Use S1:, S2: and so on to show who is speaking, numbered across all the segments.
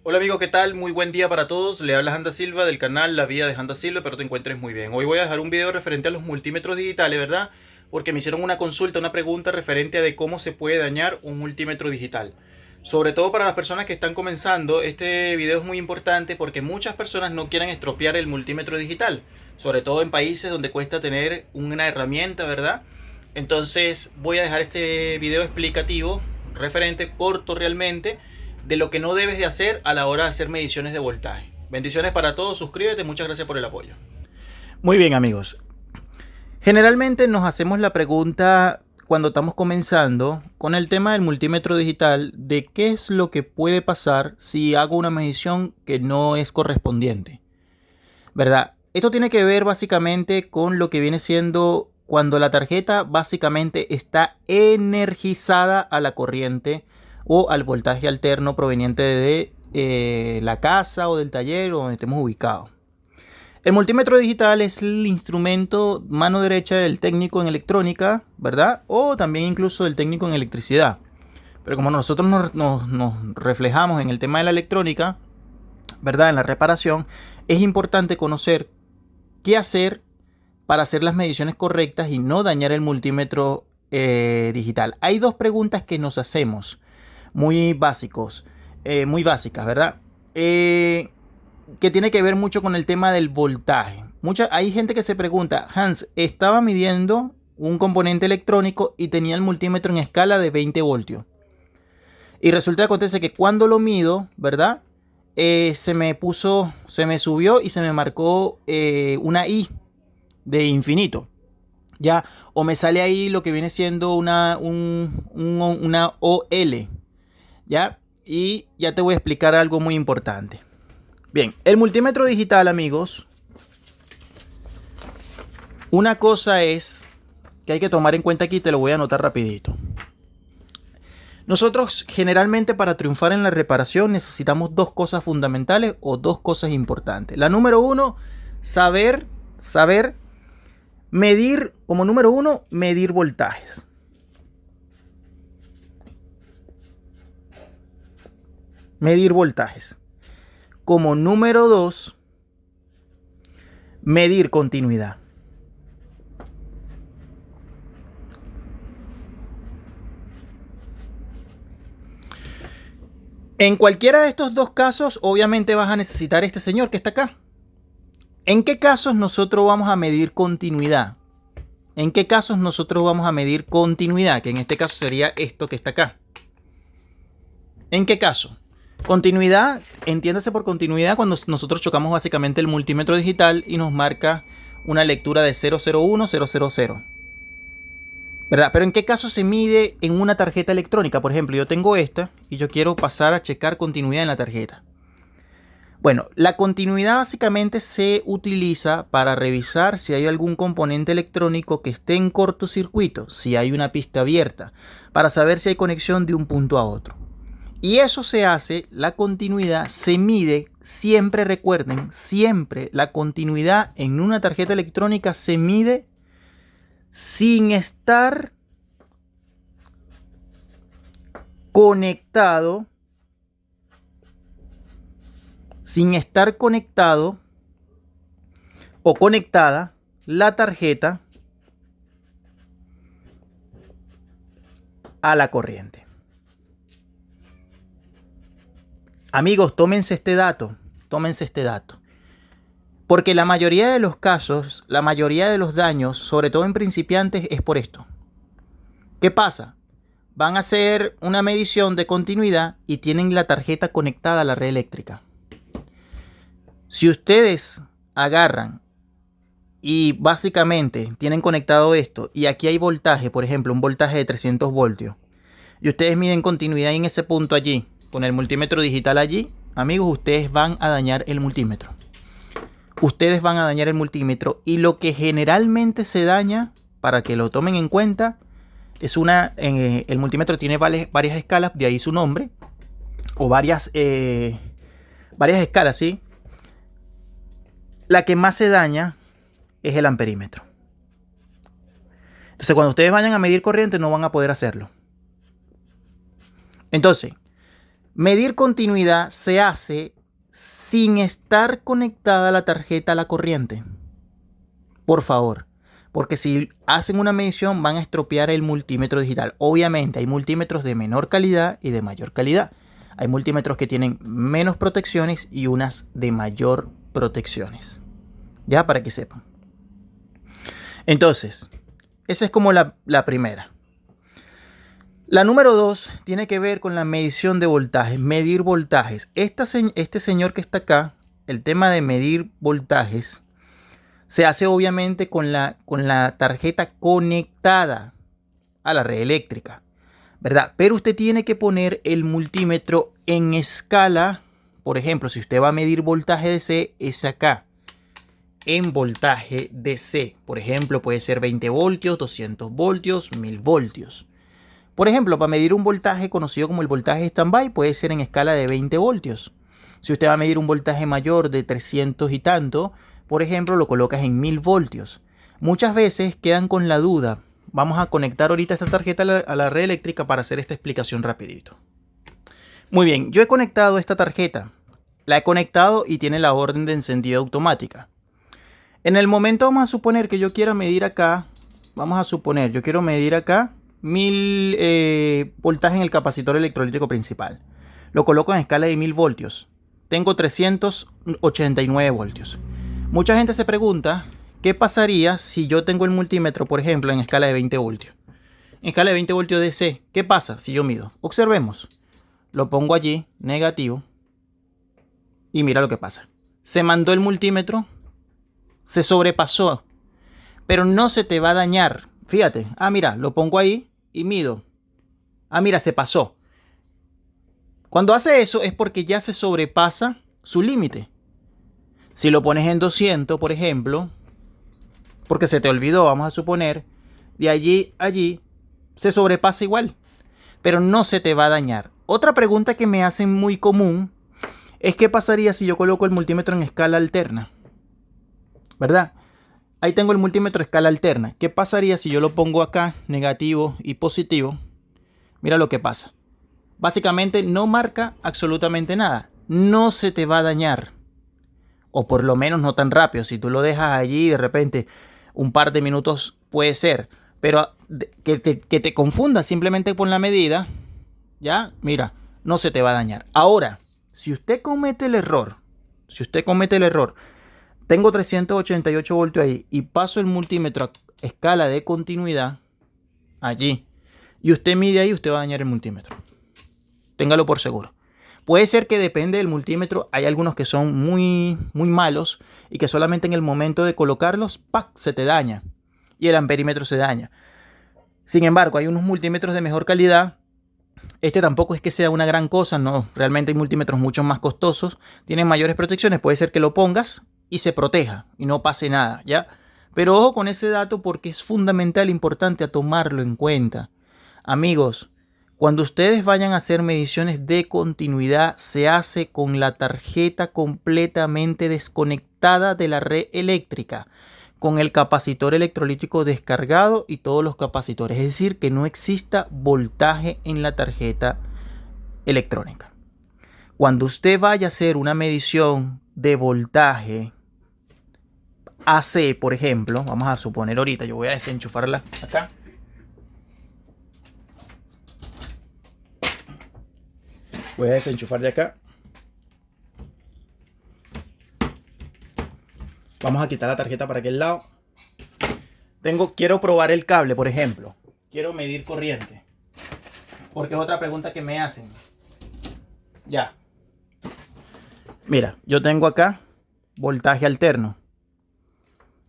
S1: Hola amigos, ¿qué tal? Muy buen día para todos. Le habla Handa Silva del canal La Vida de Handa Silva, espero te encuentres muy bien. Hoy voy a dejar un video referente a los multímetros digitales, ¿verdad? Porque me hicieron una consulta, una pregunta referente a de cómo se puede dañar un multímetro digital. Sobre todo para las personas que están comenzando, este video es muy importante porque muchas personas no quieren estropear el multímetro digital. Sobre todo en países donde cuesta tener una herramienta, ¿verdad? Entonces voy a dejar este video explicativo, referente, corto realmente, de lo que no debes de hacer a la hora de hacer mediciones de voltaje. Bendiciones para todos, suscríbete, muchas gracias por el apoyo. Muy bien amigos, generalmente nos hacemos la pregunta cuando estamos comenzando con el tema del multímetro digital de qué es lo que puede pasar si hago una medición que no es correspondiente, ¿verdad? Esto tiene que ver básicamente con lo que viene siendo cuando la tarjeta básicamente está energizada a la corriente o al voltaje alterno proveniente de la casa o del taller o donde estemos ubicados. El multímetro digital es el instrumento mano derecha del técnico en electrónica, ¿verdad? O también incluso del técnico en electricidad. Pero como nosotros nos reflejamos en el tema de la electrónica, ¿verdad? En la reparación, es importante conocer qué hacer para hacer las mediciones correctas y no dañar el multímetro digital. Hay dos preguntas que nos hacemos muy muy básicas, ¿verdad? Que tiene que ver mucho con el tema del voltaje. Hay gente que se pregunta, Hans, estaba midiendo un componente electrónico y tenía el multímetro en escala de 20 voltios. Y resulta que acontece que cuando lo mido, ¿verdad? Se me subió y se me marcó una I de infinito. Ya, o me sale ahí lo que viene siendo una OL. ¿Ya? Y ya te voy a explicar algo muy importante. Bien, el multímetro digital, amigos, una cosa es que hay que tomar en cuenta aquí, te lo voy a anotar rapidito. Nosotros generalmente para triunfar en la reparación necesitamos dos cosas fundamentales o dos cosas importantes. La número uno, saber medir, como número uno, medir voltajes. Medir voltajes. Como número 2, medir continuidad. En cualquiera de estos dos casos, obviamente vas a necesitar este señor que está acá. ¿En qué casos nosotros vamos a medir continuidad? ¿En qué casos nosotros vamos a medir continuidad? Que en este caso sería esto que está acá. ¿En qué caso? Continuidad, entiéndase por continuidad cuando nosotros chocamos básicamente el multímetro digital y nos marca una lectura de 001, 000. ¿Verdad? Pero ¿en qué caso se mide en una tarjeta electrónica? Por ejemplo, yo tengo esta y yo quiero pasar a checar continuidad en la tarjeta. Bueno, la continuidad básicamente se utiliza para revisar si hay algún componente electrónico que esté en cortocircuito, si hay una pista abierta, para saber si hay conexión de un punto a otro. Y eso se hace, la continuidad se mide, siempre recuerden, siempre la continuidad en una tarjeta electrónica se mide sin estar conectado, o conectada la tarjeta a la corriente. Amigos, tómense este dato. Porque la mayoría de los casos, la mayoría de los daños, sobre todo en principiantes, es por esto. ¿Qué pasa? Van a hacer una medición de continuidad y tienen la tarjeta conectada a la red eléctrica. Si ustedes agarran y básicamente tienen conectado esto y aquí hay voltaje, por ejemplo, un voltaje de 300 voltios, y ustedes miden continuidad en ese punto allí, con el multímetro digital allí, amigos, ustedes van a dañar el multímetro. Y lo que generalmente se daña, para que lo tomen en cuenta, es el multímetro tiene varias escalas, de ahí su nombre, o varias escalas, ¿sí? La que más se daña es el amperímetro. Entonces, cuando ustedes vayan a medir corriente, no van a poder hacerlo. Entonces, Medir continuidad se hace sin estar conectada la tarjeta a la corriente. Por favor, porque si hacen una medición van a estropear el multímetro digital. Obviamente hay multímetros de menor calidad y de mayor calidad. Hay multímetros que tienen menos protecciones y unas de mayor protecciones. Ya, para que sepan. Entonces, esa es como la primera. La número 2 tiene que ver con la medición de voltajes, medir voltajes. Este señor que está acá, el tema de medir voltajes, se hace obviamente con la tarjeta conectada a la red eléctrica, ¿verdad? Pero usted tiene que poner el multímetro en escala. Por ejemplo, si usted va a medir voltaje DC, es acá, en voltaje DC. Por ejemplo, puede ser 20 voltios, 200 voltios, 1000 voltios. Por ejemplo, para medir un voltaje conocido como el voltaje standby, puede ser en escala de 20 voltios. Si usted va a medir un voltaje mayor de 300 y tanto, por ejemplo, lo colocas en 1000 voltios. Muchas veces quedan con la duda. Vamos a conectar ahorita esta tarjeta a la red eléctrica para hacer esta explicación rapidito. Muy bien, yo he conectado esta tarjeta. La he conectado y tiene la orden de encendido automática. En el momento vamos a suponer que yo quiero medir acá. Yo quiero medir acá 1000 voltajes en el capacitor electrolítico principal. Lo coloco en escala de 1000 voltios. Tengo 389 voltios. Mucha gente se pregunta, ¿qué pasaría si yo tengo el multímetro, por ejemplo, en escala de 20 voltios? En escala de 20 voltios DC, ¿qué pasa si yo mido? Observemos. Lo pongo allí, negativo. Y mira lo que pasa. Se mandó el multímetro, se sobrepasó, pero no se te va a dañar. Fíjate, mira, lo pongo ahí y mido. Mira, se pasó. Cuando hace eso es porque ya se sobrepasa su límite. Si lo pones en 200, por ejemplo, porque se te olvidó, vamos a suponer, de allí a allí, se sobrepasa igual, pero no se te va a dañar. Otra pregunta que me hacen muy común es qué pasaría si yo coloco el multímetro en escala alterna, ¿verdad? Ahí tengo el multímetro escala alterna. ¿Qué pasaría si yo lo pongo acá, negativo y positivo? Mira lo que pasa. Básicamente no marca absolutamente nada. No se te va a dañar. O por lo menos no tan rápido. Si tú lo dejas allí de repente un par de minutos puede ser. Pero que te confundas simplemente con la medida, ya, mira, no se te va a dañar. Ahora, si usted comete el error, tengo 388 voltios ahí y paso el multímetro a escala de continuidad allí y usted mide ahí, usted va a dañar el multímetro. Téngalo por seguro. Puede ser que depende del multímetro. Hay algunos que son muy malos y que solamente en el momento de colocarlos, ¡pac!, se te daña y el amperímetro se daña. Sin embargo, hay unos multímetros de mejor calidad. Este tampoco es que sea una gran cosa, no. Realmente hay multímetros mucho más costosos, tienen mayores protecciones. Puede ser que lo pongas y se proteja y no pase nada, ¿ya? Pero ojo con ese dato porque es fundamental, importante a tomarlo en cuenta. Amigos, cuando ustedes vayan a hacer mediciones de continuidad, se hace con la tarjeta completamente desconectada de la red eléctrica, con el capacitor electrolítico descargado y todos los capacitores. Es decir, que no exista voltaje en la tarjeta electrónica. Cuando usted vaya a hacer una medición de voltaje AC, por ejemplo, vamos a suponer ahorita, yo voy a desenchufarla acá. Voy a desenchufar de acá. Vamos a quitar la tarjeta para aquel lado. Quiero probar el cable, por ejemplo. Quiero medir corriente. Porque es otra pregunta que me hacen. Ya. Mira, yo tengo acá voltaje alterno.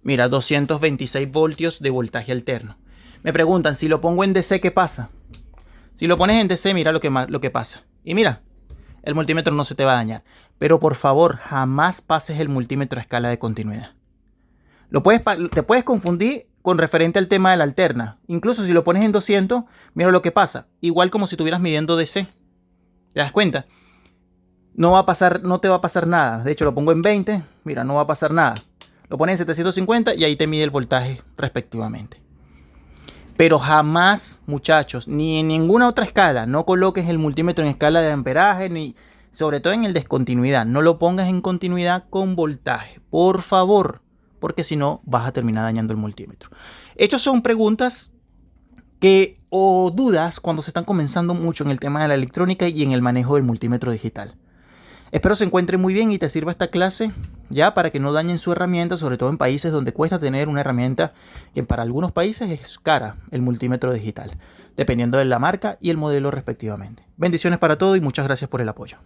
S1: Mira, 226 voltios de voltaje alterno. Me preguntan, si lo pongo en DC, ¿qué pasa? Si lo pones en DC, mira lo que pasa. Y mira, el multímetro no se te va a dañar. Pero por favor, jamás pases el multímetro a escala de continuidad. Te puedes confundir con referente al tema de la alterna. Incluso si lo pones en 200, mira lo que pasa. Igual como si estuvieras midiendo DC. ¿Te das cuenta? No te va a pasar nada. De hecho, lo pongo en 20. Mira, no va a pasar nada. Lo pones en 750 y ahí te mide el voltaje respectivamente. Pero jamás, muchachos, ni en ninguna otra escala, no coloques el multímetro en escala de amperaje, ni sobre todo en el descontinuidad. No lo pongas en continuidad con voltaje, por favor, porque si no vas a terminar dañando el multímetro. Estas son preguntas o dudas cuando se están comenzando mucho en el tema de la electrónica y en el manejo del multímetro digital. Espero se encuentre muy bien y te sirva esta clase ya para que no dañen su herramienta, sobre todo en países donde cuesta tener una herramienta que para algunos países es cara, el multímetro digital, dependiendo de la marca y el modelo respectivamente. Bendiciones para todos y muchas gracias por el apoyo.